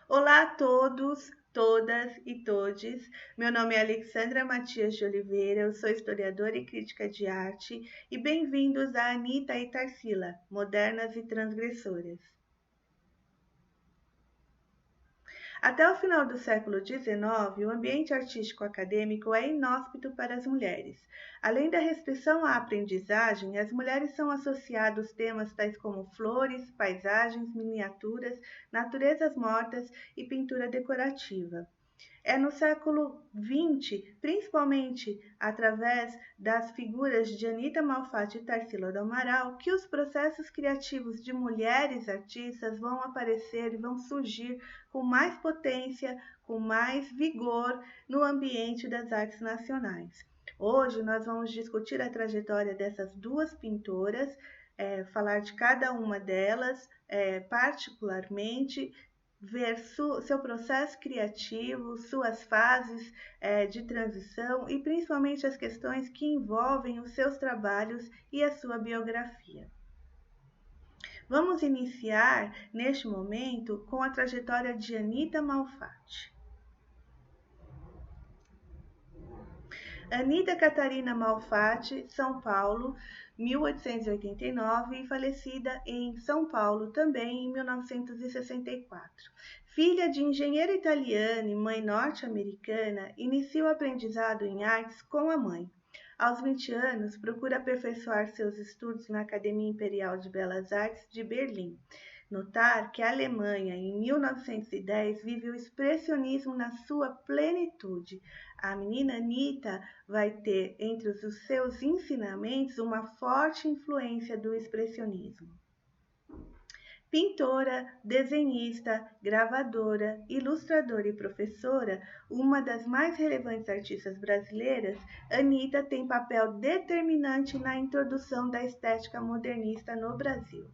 Olá a todos, todas e todes. Meu nome é Alexandra Matias de Oliveira, eu sou historiadora e crítica de arte e bem-vindos a Anita e Tarsila, Modernas e Transgressoras. Até o final do século XIX, o ambiente artístico acadêmico é inóspito para as mulheres. Além da restrição à aprendizagem, as mulheres são associadas temas tais como flores, paisagens, miniaturas, naturezas mortas e pintura decorativa. É no século XX, principalmente através das figuras de Anita Malfatti e Tarsila do Amaral, que os processos criativos de mulheres artistas vão aparecer e vão surgir com mais potência, com mais vigor no ambiente das artes nacionais. Hoje nós vamos discutir a trajetória dessas duas pintoras, falar de cada uma delas particularmente, ver seu processo criativo, suas fases de transição e principalmente as questões que envolvem os seus trabalhos e a sua biografia. Vamos iniciar neste momento com a trajetória de Anita Malfatti. Anita Catarina Malfatti, São Paulo, 1889 e falecida em São Paulo também em 1964. Filha de engenheiro italiano e mãe norte-americana, inicia o aprendizado em artes com a mãe. Aos 20 anos, procura aperfeiçoar seus estudos na Academia Imperial de Belas Artes de Berlim. Notar que a Alemanha, em 1910, vive o expressionismo na sua plenitude. A menina Anita vai ter entre os seus ensinamentos uma forte influência do expressionismo. Pintora, desenhista, gravadora, ilustradora e professora, uma das mais relevantes artistas brasileiras, Anita tem papel determinante na introdução da estética modernista no Brasil.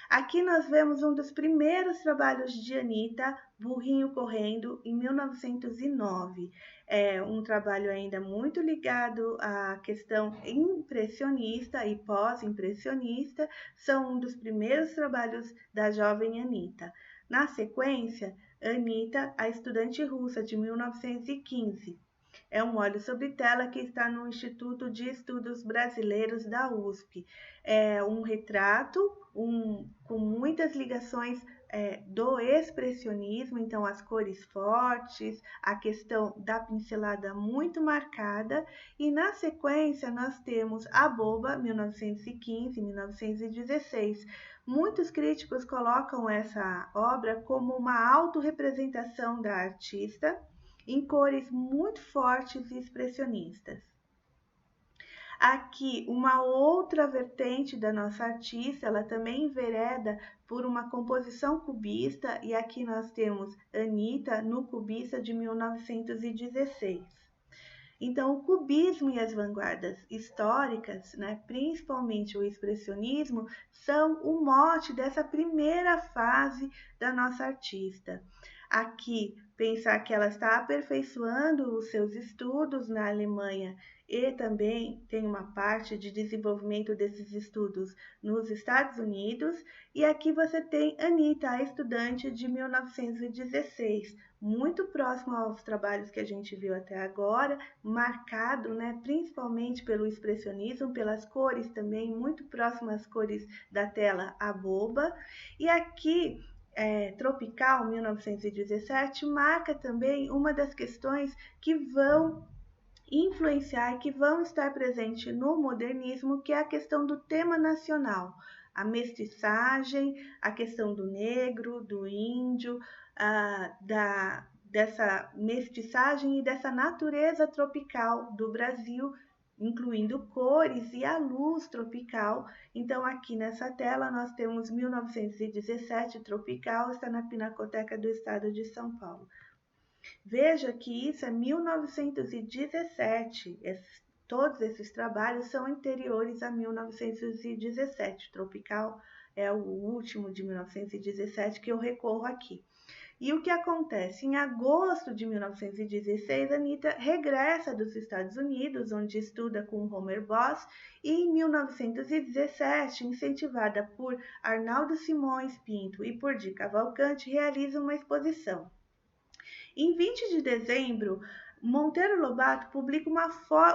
Aqui nós vemos um dos primeiros trabalhos de Anita, Burrinho Correndo, em 1909. É um trabalho ainda muito ligado à questão impressionista e pós-impressionista, são um dos primeiros trabalhos da jovem Anita. Na sequência, Anita, a estudante russa, de 1915. É um óleo sobre tela que está no Instituto de Estudos Brasileiros da USP. É um retrato com muitas ligações do expressionismo, então as cores fortes, a questão da pincelada muito marcada, e na sequência nós temos A Boba, 1915, 1916. Muitos críticos colocam essa obra como uma autorrepresentação da artista, em cores muito fortes e expressionistas. Aqui, uma outra vertente da nossa artista, ela também envereda por uma composição cubista, e aqui nós temos Anita no cubista de 1916. Então, o cubismo e as vanguardas históricas, né, principalmente o expressionismo, são o mote dessa primeira fase da nossa artista. Aqui, pensar que ela está aperfeiçoando os seus estudos na Alemanha e também tem uma parte de desenvolvimento desses estudos nos Estados Unidos. E aqui você tem Anita, a estudante de 1916, muito próximo aos trabalhos que a gente viu até agora, marcado, né, principalmente pelo expressionismo, pelas cores também, muito próximo às cores da tela A Boba. E aqui Tropical, 1917, marca também uma das questões que vão influenciar, que vão estar presentes no modernismo, que é a questão do tema nacional, a mestiçagem, a questão do negro, do índio, dessa mestiçagem e dessa natureza tropical do Brasil, incluindo cores e a luz tropical. Então, aqui nessa tela, nós temos 1917 Tropical, está na Pinacoteca do Estado de São Paulo. Veja que isso é 1917, todos esses trabalhos são anteriores a 1917, Tropical é o último de 1917 que eu recorro aqui. E o que acontece? Em agosto de 1916, Anitta regressa dos Estados Unidos, onde estuda com Homer Boss, e em 1917, incentivada por Arnaldo Simões Pinto e por Di Cavalcanti, realiza uma exposição. Em 20 de dezembro, Monteiro Lobato publica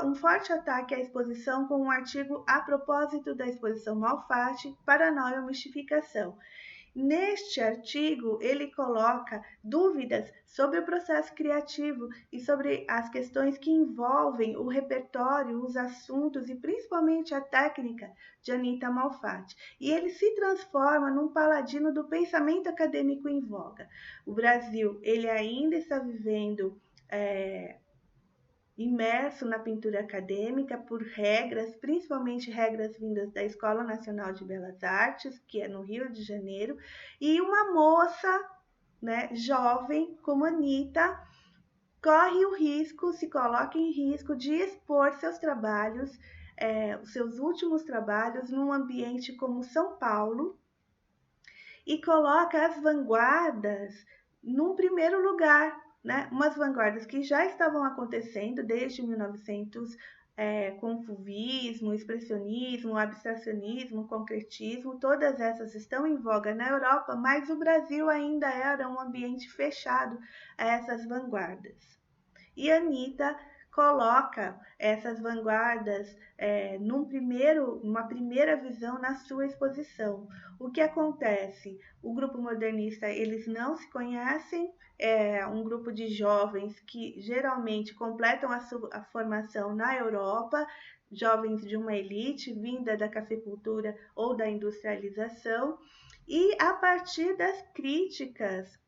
um forte ataque à exposição com um artigo a propósito da exposição Malfatti, Paranoia e Mistificação. Neste artigo, ele coloca dúvidas sobre o processo criativo e sobre as questões que envolvem o repertório, os assuntos e principalmente a técnica de Anitta Malfatti. E ele se transforma num paladino do pensamento acadêmico em voga. O Brasil, ele ainda está vivendo imerso na pintura acadêmica por regras, principalmente regras vindas da Escola Nacional de Belas Artes, que é no Rio de Janeiro, e uma moça, né, jovem como Anitta, corre o risco, se coloca em risco de expor seus trabalhos, os seus últimos trabalhos, num ambiente como São Paulo, e coloca as vanguardas num primeiro lugar, né? Umas vanguardas que já estavam acontecendo desde 1900, com o fauvismo, expressionismo, abstracionismo, concretismo, todas essas estão em voga na Europa, mas o Brasil ainda era um ambiente fechado a essas vanguardas. E a Anitta coloca essas vanguardas numa primeira visão na sua exposição. O que acontece? O grupo modernista, eles não se conhecem, é um grupo de jovens que geralmente completam a formação na Europa, jovens de uma elite vinda da cafeicultura ou da industrialização, e a partir das críticas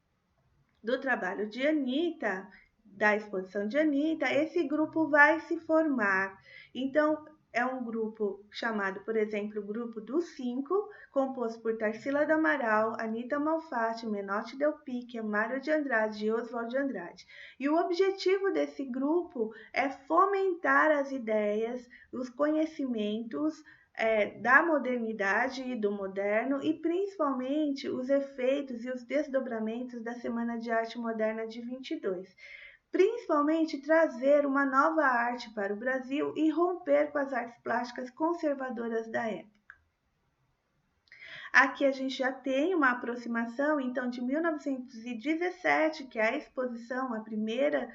do trabalho de Anitta, da exposição de Anitta, esse grupo vai se formar. Então, é um grupo chamado, por exemplo, o Grupo dos Cinco, composto por Tarsila do Amaral, Anitta Malfatti, Menotti Del Picchia, Mário de Andrade e Oswald de Andrade. E o objetivo desse grupo é fomentar as ideias, os conhecimentos, da modernidade e do moderno, e principalmente os efeitos e os desdobramentos da Semana de Arte Moderna de 22. Principalmente trazer uma nova arte para o Brasil e romper com as artes plásticas conservadoras da época. Aqui a gente já tem uma aproximação, então, de 1917, que é a exposição, a primeira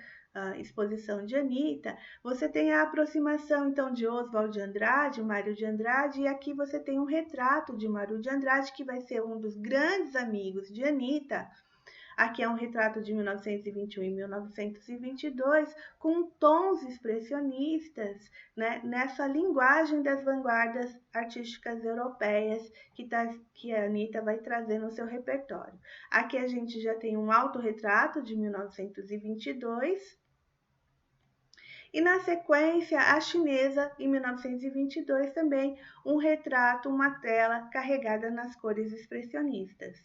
exposição de Anitta. Você tem a aproximação, então, de Oswald de Andrade, Mário de Andrade, e aqui você tem um retrato de Mário de Andrade, que vai ser um dos grandes amigos de Anitta. Aqui é um retrato de 1921 e 1922, com tons expressionistas, né, nessa linguagem das vanguardas artísticas europeias que a Anitta vai trazer no seu repertório. Aqui a gente já tem um autorretrato de 1922, e na sequência, a chinesa, em 1922, também um retrato, uma tela carregada nas cores expressionistas.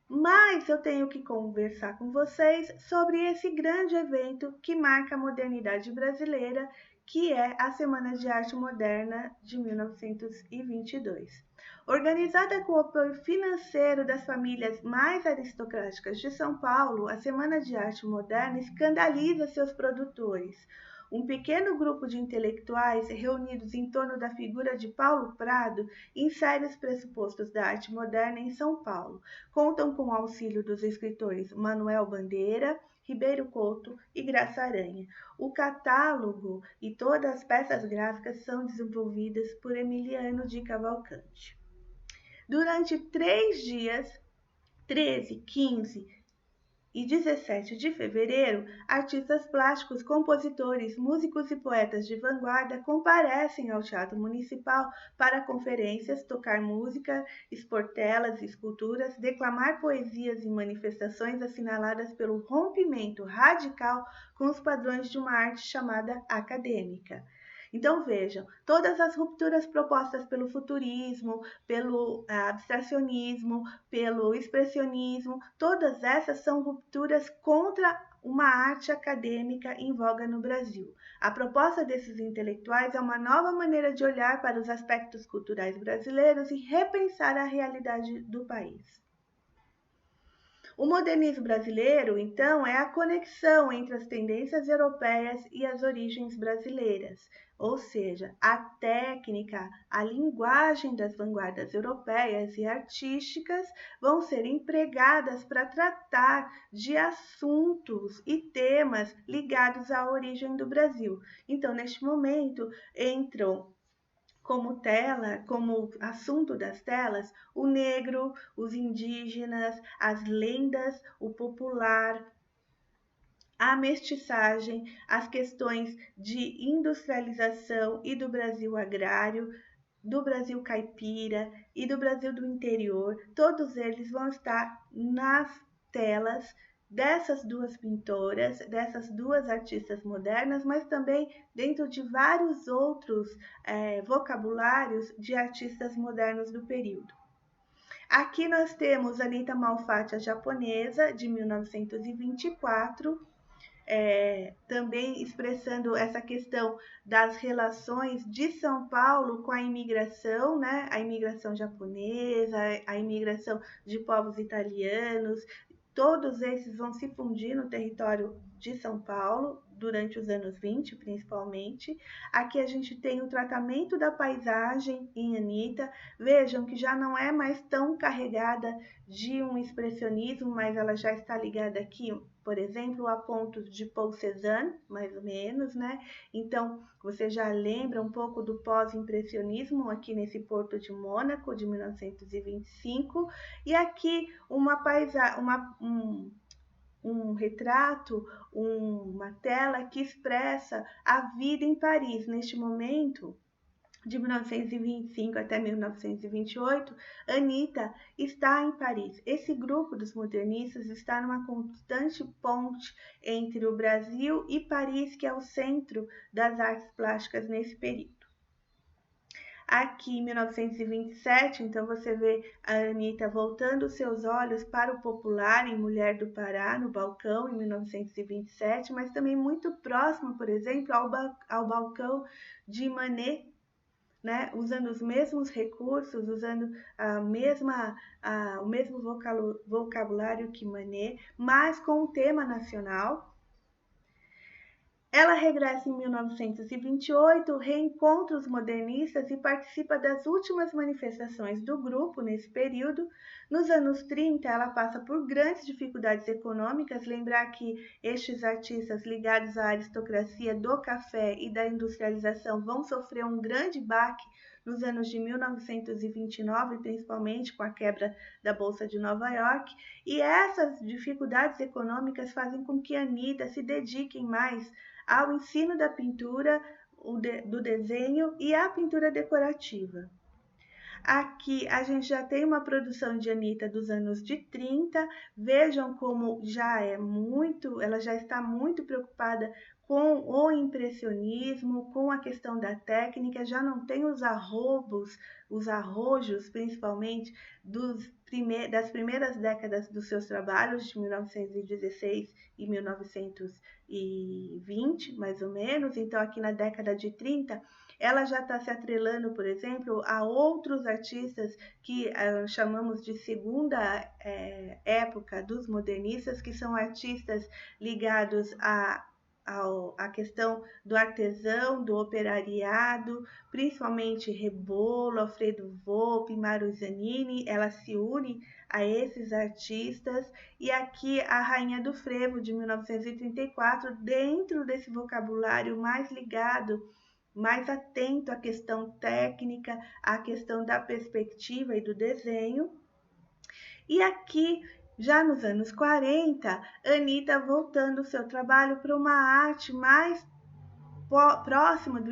Mas eu tenho que conversar com vocês sobre esse grande evento que marca a modernidade brasileira, que é a Semana de Arte Moderna de 1922. Organizada com o apoio financeiro das famílias mais aristocráticas de São Paulo, a Semana de Arte Moderna escandaliza seus produtores. Um pequeno grupo de intelectuais reunidos em torno da figura de Paulo Prado insere os pressupostos da arte moderna em São Paulo. Contam com o auxílio dos escritores Manuel Bandeira, Ribeiro Couto e Graça Aranha. O catálogo e todas as peças gráficas são desenvolvidas por Emiliano de Cavalcanti. Durante 3 dias, 13, 15 e 17 de fevereiro, artistas plásticos, compositores, músicos e poetas de vanguarda comparecem ao Teatro Municipal para conferências, tocar música, expor telas e esculturas, declamar poesias e manifestações assinaladas pelo rompimento radical com os padrões de uma arte chamada acadêmica. Então vejam, todas as rupturas propostas pelo futurismo, pelo abstracionismo, pelo expressionismo, todas essas são rupturas contra uma arte acadêmica em voga no Brasil. A proposta desses intelectuais é uma nova maneira de olhar para os aspectos culturais brasileiros e repensar a realidade do país. O modernismo brasileiro, então, é a conexão entre as tendências europeias e as origens brasileiras, ou seja, a técnica, a linguagem das vanguardas europeias e artísticas vão ser empregadas para tratar de assuntos e temas ligados à origem do Brasil. Então, neste momento, entram como assunto das telas, o negro, os indígenas, as lendas, o popular, a mestiçagem, as questões de industrialização e do Brasil agrário, do Brasil caipira e do Brasil do interior, todos eles vão estar nas telas dessas duas pintoras, dessas duas artistas modernas, mas também dentro de vários outros vocabulários de artistas modernos do período. Aqui nós temos Anita Malfatti, a japonesa, de 1924, também expressando essa questão das relações de São Paulo com a imigração, né? A imigração japonesa, a imigração de povos italianos, todos esses vão se fundir no território de São Paulo durante os anos 20, principalmente. Aqui a gente tem o tratamento da paisagem em Anita. Vejam que já não é mais tão carregada de um expressionismo, mas ela já está ligada aqui, por exemplo, a pontos de Paul Cézanne, mais ou menos, né? Então, você já lembra um pouco do pós-impressionismo aqui nesse Porto de Mônaco, de 1925, e aqui um retrato, uma tela que expressa a vida em Paris. Neste momento, de 1925 até 1928, Anita está em Paris. Esse grupo dos modernistas está numa constante ponte entre o Brasil e Paris, que é o centro das artes plásticas nesse período. Aqui em 1927, então você vê a Anita voltando seus olhos para o popular em Mulher do Pará, no balcão, em 1927, mas também muito próximo, por exemplo, ao balcão de Manet, né, usando os mesmos recursos, usando o mesmo vocabulário que Manet, mas com o tema nacional. Ela regressa em 1928, reencontra os modernistas e participa das últimas manifestações do grupo nesse período. Nos anos 30, ela passa por grandes dificuldades econômicas. Lembrar que estes artistas ligados à aristocracia do café e da industrialização vão sofrer um grande baque nos anos de 1929, principalmente com a quebra da Bolsa de Nova York. E essas dificuldades econômicas fazem com que Anita se dedique mais ao ensino da pintura, do desenho e à pintura decorativa. Aqui a gente já tem uma produção de Anita dos anos de 30. Vejam como ela já está muito preocupada com o impressionismo, com a questão da técnica, já não tem os arrojos, principalmente das primeiras décadas dos seus trabalhos, de 1916 e 1920, mais ou menos. Então, aqui na década de 30, ela já está se atrelando, por exemplo, a outros artistas que chamamos de segunda época dos modernistas, que são artistas ligados à questão do artesão, do operariado, principalmente Rebolo, Alfredo Volpi, Mauro Zanini. Ela se une a esses artistas. E aqui a Rainha do Frevo, de 1934, dentro desse vocabulário mais ligado, mais atento à questão técnica, à questão da perspectiva e do desenho. E aqui, já nos anos 40, Anita voltando o seu trabalho para uma arte mais próxima do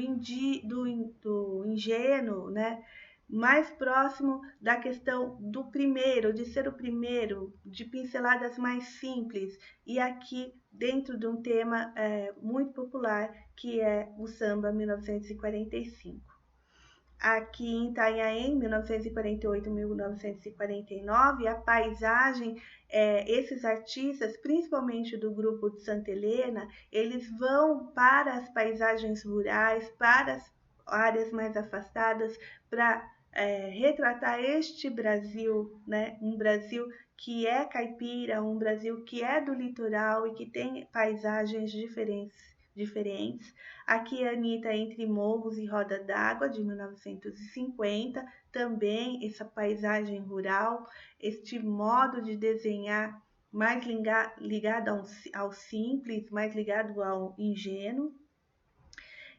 ingênuo, né? Mais próximo da questão do primeiro, de ser o primeiro, de pinceladas mais simples, e aqui dentro de um tema muito popular, que é o samba 1945. Aqui em Itanhaém, 1948-1949, a paisagem, esses artistas, principalmente do grupo de Santa Helena, eles vão para as paisagens rurais, para as áreas mais afastadas, para retratar este Brasil, né? Um Brasil que é caipira, um Brasil que é do litoral e que tem paisagens diferentes. Aqui a Anitta Entre Morros e Roda d'Água, de 1950, também essa paisagem rural, este modo de desenhar mais ligado ao simples, mais ligado ao ingênuo.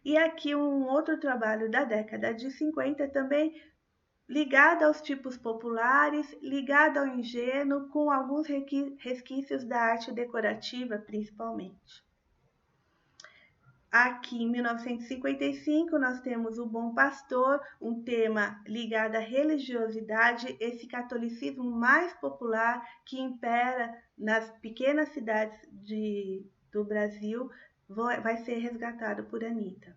E aqui um outro trabalho da década de 50 também ligado aos tipos populares, ligado ao ingênuo, com alguns resquícios da arte decorativa, principalmente. Aqui em 1955 nós temos O Bom Pastor, um tema ligado à religiosidade, esse catolicismo mais popular que impera nas pequenas cidades do Brasil, vai ser resgatado por Anitta.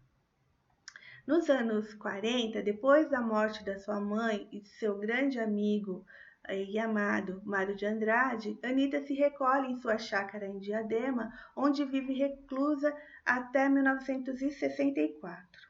Nos anos 40, depois da morte da sua mãe e de seu grande amigo e amado Mário de Andrade, Anitta se recolhe em sua chácara em Diadema, onde vive reclusa até 1964.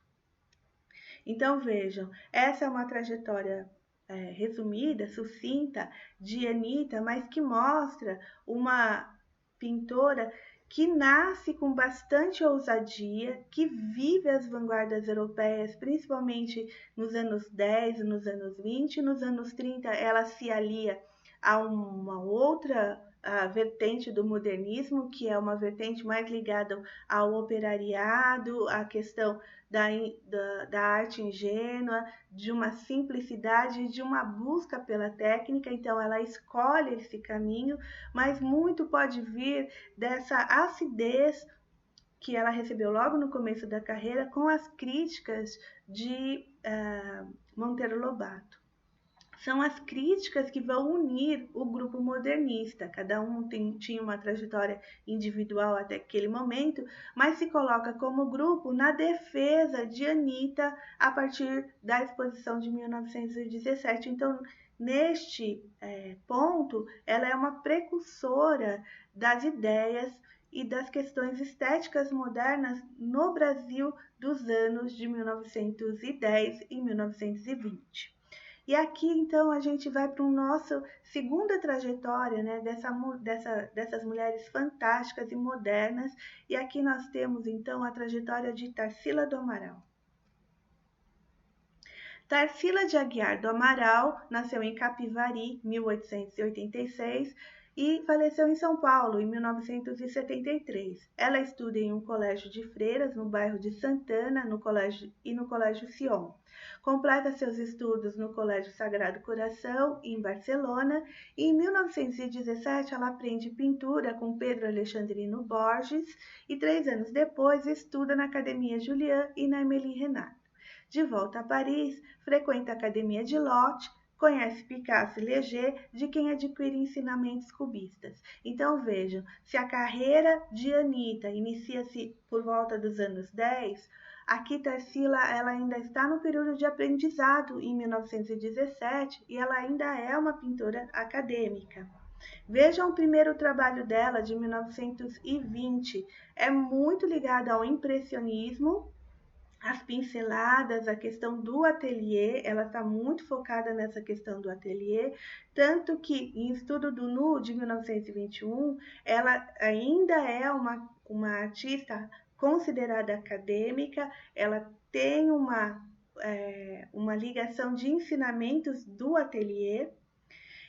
Então vejam, essa é uma trajetória resumida, sucinta de Anitta, mas que mostra uma pintora que nasce com bastante ousadia, que vive as vanguardas europeias, principalmente nos anos 10, nos anos 20, nos anos 30 ela se alia a uma outra vertente do modernismo, que é uma vertente mais ligada ao operariado, à questão da arte ingênua, de uma simplicidade, de uma busca pela técnica. Então ela escolhe esse caminho, mas muito pode vir dessa acidez que ela recebeu logo no começo da carreira com as críticas de Monteiro Lobato. São as críticas que vão unir o grupo modernista. Cada um tinha uma trajetória individual até aquele momento, mas se coloca como grupo na defesa de Anitta a partir da exposição de 1917. Então, neste ponto, ela é uma precursora das ideias e das questões estéticas modernas no Brasil dos anos de 1910 e 1920. E aqui, então, a gente vai para o nosso segunda trajetória, né, dessas mulheres fantásticas e modernas. E aqui nós temos, então, a trajetória de Tarsila do Amaral. Tarsila de Aguiar do Amaral nasceu em Capivari, 1886, e faleceu em São Paulo, em 1973. Ela estuda em um colégio de freiras no bairro de Santana no colégio Sion. Completa seus estudos no Colégio Sagrado Coração, em Barcelona, e em 1917 ela aprende pintura com Pedro Alexandrino Borges e 3 anos depois estuda na Academia Julian e na Amélie Renato. De volta a Paris, frequenta a Academia de Lotte, conhece Picasso e Leger, de quem adquire ensinamentos cubistas. Então vejam, se a carreira de Anitta inicia-se por volta dos anos 10, aqui Tarsila ela ainda está no período de aprendizado em 1917 e ela ainda é uma pintora acadêmica. Vejam o primeiro trabalho dela, de 1920, é muito ligado ao impressionismo, as pinceladas, a questão do ateliê, ela está muito focada nessa questão do ateliê, tanto que em Estudo do Nu, de 1921, ela ainda é uma artista considerada acadêmica, ela tem uma ligação de ensinamentos do ateliê,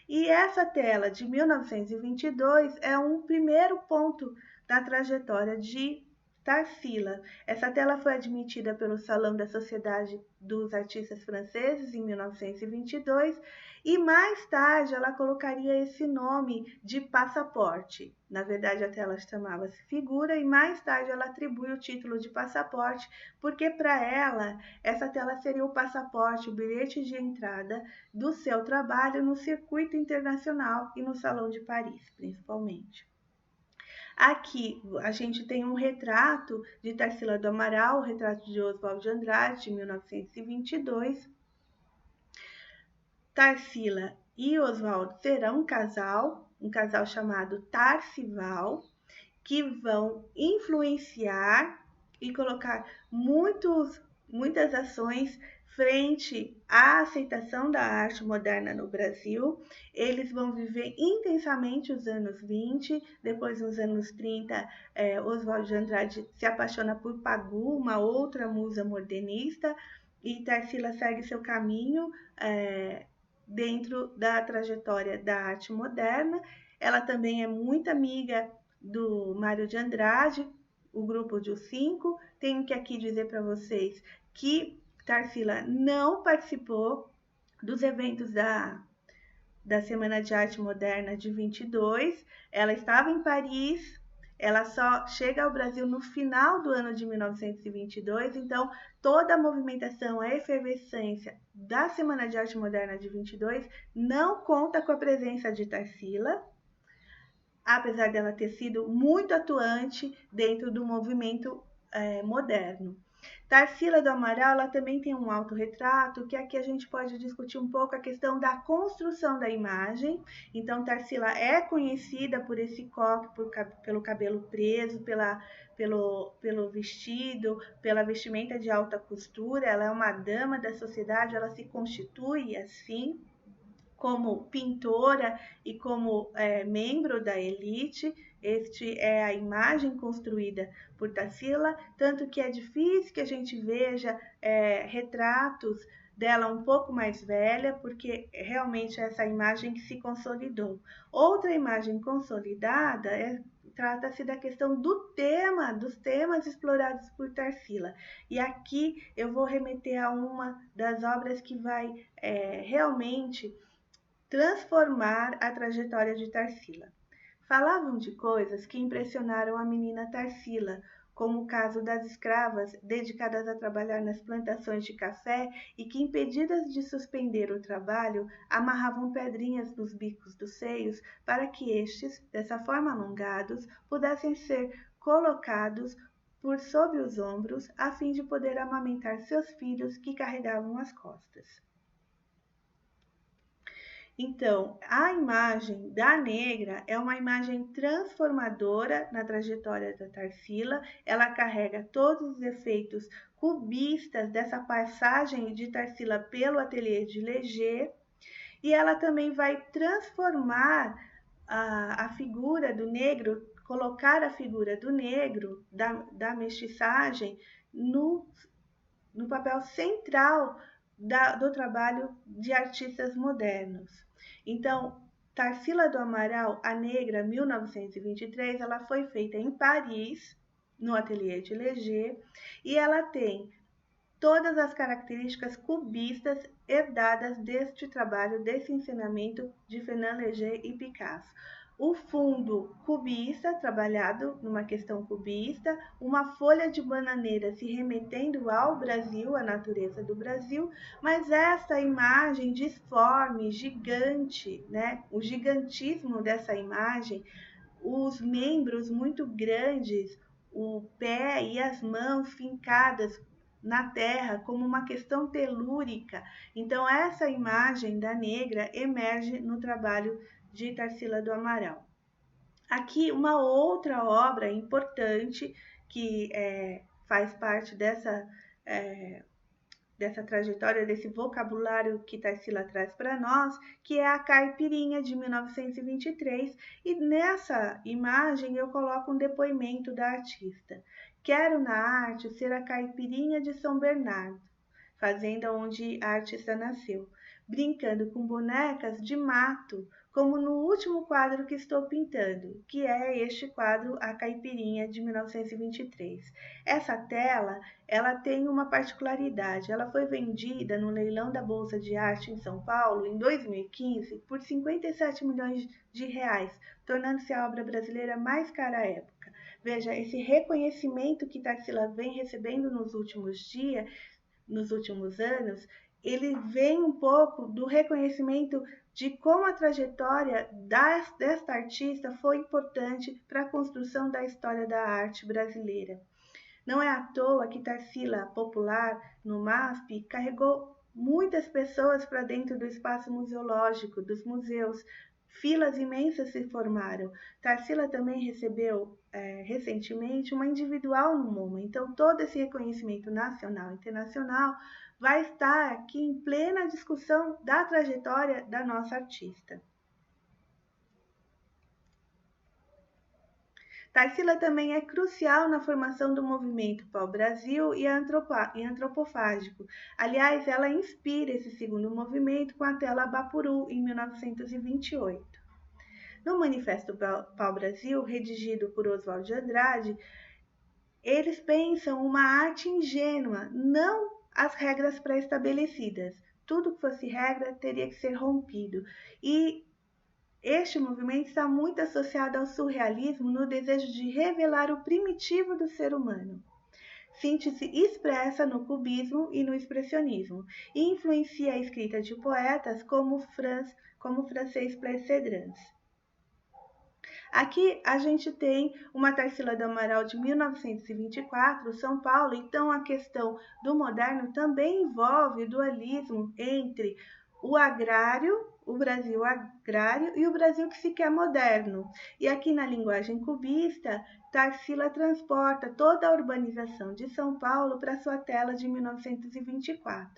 e essa tela de 1922 é um primeiro ponto da trajetória de Tarsila. Essa tela foi admitida pelo Salão da Sociedade dos Artistas Franceses em 1922 e mais tarde ela colocaria esse nome de passaporte. Na verdade, a tela chamava-se Figura e mais tarde ela atribui o título de passaporte porque para ela essa tela seria o passaporte, o bilhete de entrada do seu trabalho no circuito internacional e no Salão de Paris, principalmente. Aqui a gente tem um retrato de Tarsila do Amaral, o retrato de Oswald de Andrade, de 1922. Tarsila e Oswald serão um casal chamado Tarsival, que vão influenciar e colocar muitas ações frente à aceitação da arte moderna no Brasil. Eles vão viver intensamente os anos 20, depois nos anos 30, Oswald de Andrade se apaixona por Pagu, uma outra musa modernista, e Tarsila segue seu caminho dentro da trajetória da arte moderna. Ela também é muito amiga do Mário de Andrade, o grupo de Os Cinco. Tenho que aqui dizer para vocês que Tarsila não participou dos eventos da Semana de Arte Moderna de 22. Ela estava em Paris, ela só chega ao Brasil no final do ano de 1922, então toda a movimentação, a efervescência da Semana de Arte Moderna de 22 não conta com a presença de Tarsila, apesar dela ter sido muito atuante dentro do movimento moderno. Tarsila do Amaral, ela também tem um autorretrato, que aqui a gente pode discutir um pouco a questão da construção da imagem. Então, Tarsila é conhecida por esse coque, pelo cabelo preso, pelo vestido, pela vestimenta de alta costura. Ela é uma dama da sociedade, ela se constitui assim, como pintora e como membro da elite. Este é a imagem construída por Tarsila, tanto que é difícil que a gente veja retratos dela um pouco mais velha, porque realmente é essa imagem que se consolidou. Outra imagem consolidada trata-se da questão dos temas explorados por Tarsila. E aqui eu vou remeter a uma das obras que vai realmente transformar a trajetória de Tarsila. Falavam de coisas que impressionaram a menina Tarsila, como o caso das escravas dedicadas a trabalhar nas plantações de café e que, impedidas de suspender o trabalho, amarravam pedrinhas nos bicos dos seios para que estes, dessa forma alongados, pudessem ser colocados por sobre os ombros, a fim de poder amamentar seus filhos que carregavam as costas. Então, a imagem da negra é uma imagem transformadora na trajetória da Tarsila. Ela carrega todos os efeitos cubistas dessa passagem de Tarsila pelo ateliê de Léger, e ela também vai transformar a figura do negro, colocar a figura do negro, da mestiçagem, no papel central do trabalho de artistas modernos. Então, Tarsila do Amaral, a Negra, 1923, ela foi feita em Paris, no ateliê de Léger, e ela tem todas as características cubistas herdadas deste trabalho, desse ensinamento de Fernand Léger e Picasso. O fundo cubista, trabalhado numa questão cubista, uma folha de bananeira se remetendo ao Brasil, à natureza do Brasil, mas essa imagem disforme, gigante, né? O gigantismo dessa imagem, os membros muito grandes, o pé e as mãos fincadas na terra como uma questão telúrica. Então essa imagem da negra emerge no trabalho de Tarsila do Amaral. Aqui uma outra obra importante que faz parte dessa trajetória, desse vocabulário que Tarsila traz para nós, que é a Caipirinha, de 1923, e nessa imagem eu coloco um depoimento da artista. Quero na arte ser a caipirinha de São Bernardo, fazenda onde a artista nasceu, brincando com bonecas de mato, como no último quadro que estou pintando, que é este quadro, A Caipirinha, de 1923. Essa tela, ela tem uma particularidade, ela foi vendida no leilão da Bolsa de Arte em São Paulo, em 2015, por 57 milhões de reais, tornando-se a obra brasileira mais cara à época. Veja, esse reconhecimento que Tarsila vem recebendo nos últimos anos, ele vem um pouco do reconhecimento de como a trajetória desta artista foi importante para a construção da história da arte brasileira. Não é à toa que Tarsila, popular no MASP, carregou muitas pessoas para dentro do espaço museológico, dos museus. Filas imensas se formaram. Tarsila também recebeu recentemente uma individual no MoMA. Então, todo esse reconhecimento nacional e internacional vai estar aqui em plena discussão da trajetória da nossa artista. Tarsila também é crucial na formação do movimento pau-brasil e antropofágico. Aliás, ela inspira esse segundo movimento com a tela Bapuru, em 1928. No Manifesto Pau-Brasil, redigido por Oswald de Andrade, eles pensam uma arte ingênua, não as regras pré-estabelecidas. Tudo que fosse regra teria que ser rompido. E este movimento está muito associado ao surrealismo no desejo de revelar o primitivo do ser humano. Síntese expressa no cubismo e no expressionismo, e influencia a escrita de poetas como Francês Plercedrans. Aqui a gente tem uma Tarsila do Amaral de 1924, São Paulo, então a questão do moderno também envolve o dualismo entre o agrário, o Brasil agrário e o Brasil que se quer moderno. E aqui na linguagem cubista, Tarsila transporta toda a urbanização de São Paulo para sua tela de 1924.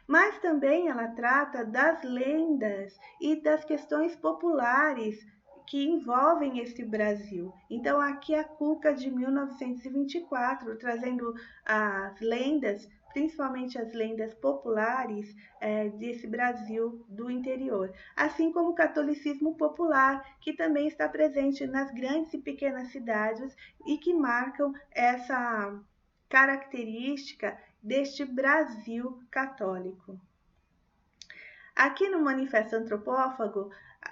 Mas também ela trata das lendas e das questões populares que envolvem esse Brasil. Então, aqui a Cuca de 1924, trazendo as lendas, principalmente as lendas populares desse Brasil do interior, assim como o catolicismo popular, que também está presente nas grandes e pequenas cidades e que marcam essa característica deste Brasil católico. Aqui no Manifesto Antropófago,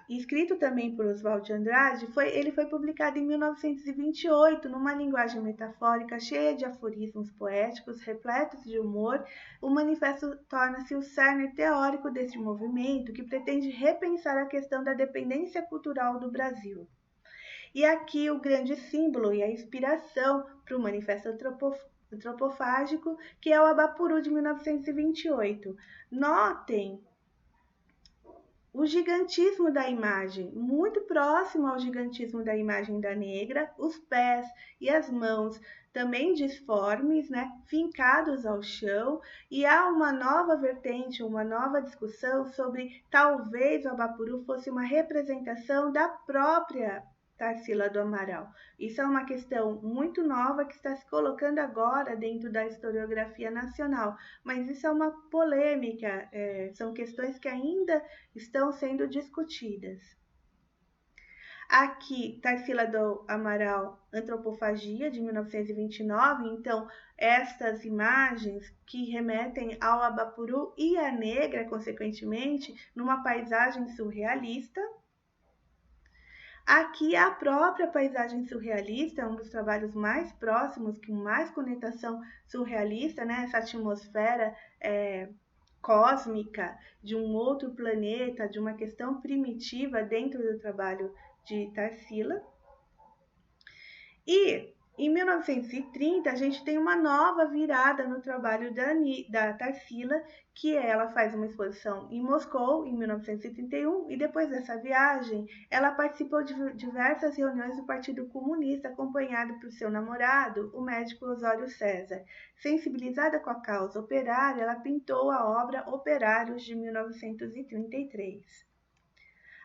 escrito também por Oswald de Andrade, ele foi publicado em 1928, numa linguagem metafórica cheia de aforismos poéticos, repletos de humor. O manifesto torna-se o cerne teórico deste movimento, que pretende repensar a questão da dependência cultural do Brasil. E aqui o grande símbolo e a inspiração para o manifesto antropofágico, que é o Abapuru de 1928. Notem o gigantismo da imagem, muito próximo ao gigantismo da imagem da negra, os pés e as mãos também disformes, fincados ao chão, e há uma nova vertente, uma nova discussão sobre talvez o Abapuru fosse uma representação da própria Tarsila do Amaral. Isso é uma questão muito nova que está se colocando agora dentro da historiografia nacional, mas isso é uma polêmica, são questões que ainda estão sendo discutidas. Aqui, Tarsila do Amaral, Antropofagia, de 1929, então, estas imagens que remetem ao Abapuru e à negra, consequentemente, numa paisagem surrealista. Aqui a própria paisagem surrealista é um dos trabalhos mais próximos, com mais conotação surrealista, essa atmosfera cósmica de um outro planeta, de uma questão primitiva dentro do trabalho de Tarsila. E em 1930, a gente tem uma nova virada no trabalho da Tarsila, que ela faz uma exposição em Moscou, em 1931, e depois dessa viagem, ela participou de diversas reuniões do Partido Comunista, acompanhada por seu namorado, o médico Osório César. Sensibilizada com a causa operária, ela pintou a obra Operários, de 1933.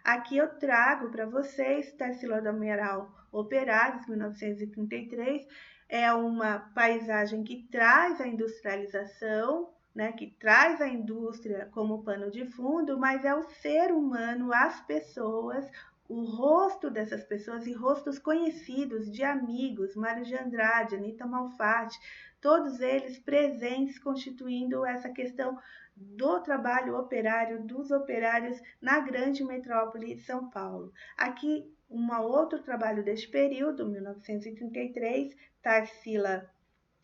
Aqui eu trago para vocês Tarsila do Amaral, Operários, 1933. É uma paisagem que traz a industrialização, que traz a indústria como pano de fundo, mas é o ser humano, as pessoas, o rosto dessas pessoas e rostos conhecidos de amigos, Mário de Andrade, Anita Malfatti, todos eles presentes, constituindo essa questão do trabalho operário, dos operários na grande metrópole de São Paulo. Aqui, um outro trabalho deste período, 1933, Tarsila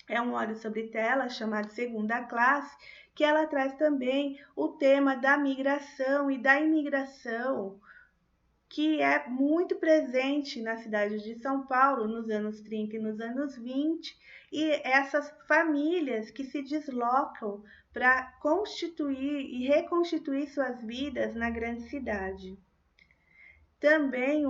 é um óleo sobre tela chamado Segunda Classe, que ela traz também o tema da migração e da imigração, que é muito presente na cidade de São Paulo nos anos 30 e nos anos 20, e essas famílias que se deslocam para constituir e reconstituir suas vidas na grande cidade. Também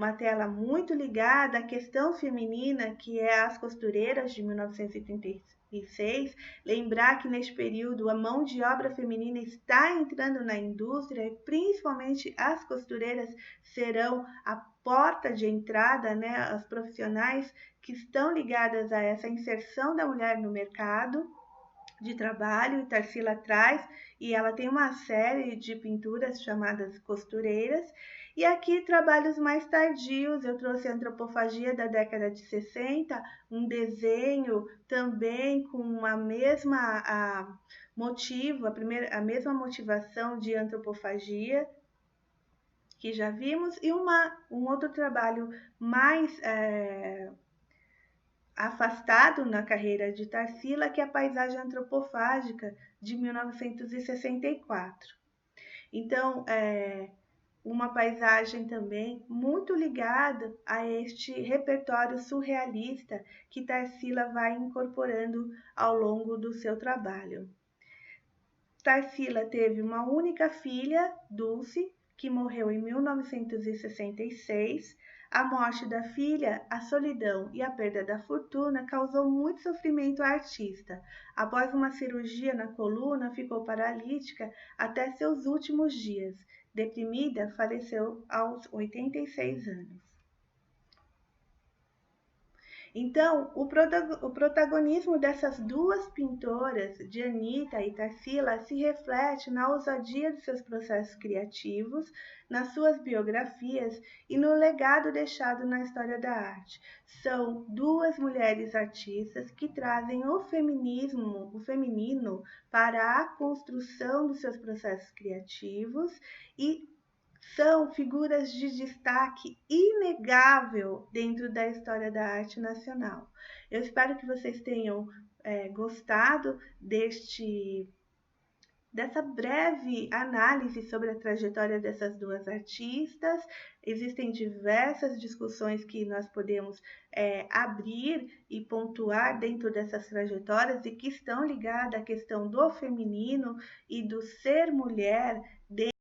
uma tela muito ligada à questão feminina, que é As Costureiras, de 1936. Lembrar que neste período a mão de obra feminina está entrando na indústria e principalmente as costureiras serão a porta de entrada, né, as profissionais que estão ligadas a essa inserção da mulher no mercado de trabalho. E Tarsila traz, e ela tem uma série de pinturas chamadas costureiras. E aqui trabalhos mais tardios, eu trouxe a Antropofagia da década de 60, um desenho também com a mesma motivo, a mesma motivação de antropofagia, que já vimos, e um outro trabalho mais afastado na carreira de Tarsila, que é a Paisagem Antropofágica, de 1964. Então, uma paisagem também muito ligada a este repertório surrealista que Tarsila vai incorporando ao longo do seu trabalho. Tarsila teve uma única filha, Dulce, que morreu em 1966. A morte da filha, a solidão e a perda da fortuna causou muito sofrimento à artista. Após uma cirurgia na coluna, ficou paralítica até seus últimos dias. Deprimida, faleceu aos 86 anos. Então, o protagonismo dessas duas pintoras, de Anita e Tarsila, se reflete na ousadia de seus processos criativos, nas suas biografias e no legado deixado na história da arte. São duas mulheres artistas que trazem o feminismo, o feminino, para a construção dos seus processos criativos e são figuras de destaque inegável dentro da história da arte nacional. Eu espero que vocês tenham gostado dessa breve análise sobre a trajetória dessas duas artistas. Existem diversas discussões que nós podemos abrir e pontuar dentro dessas trajetórias e que estão ligadas à questão do feminino e do ser mulher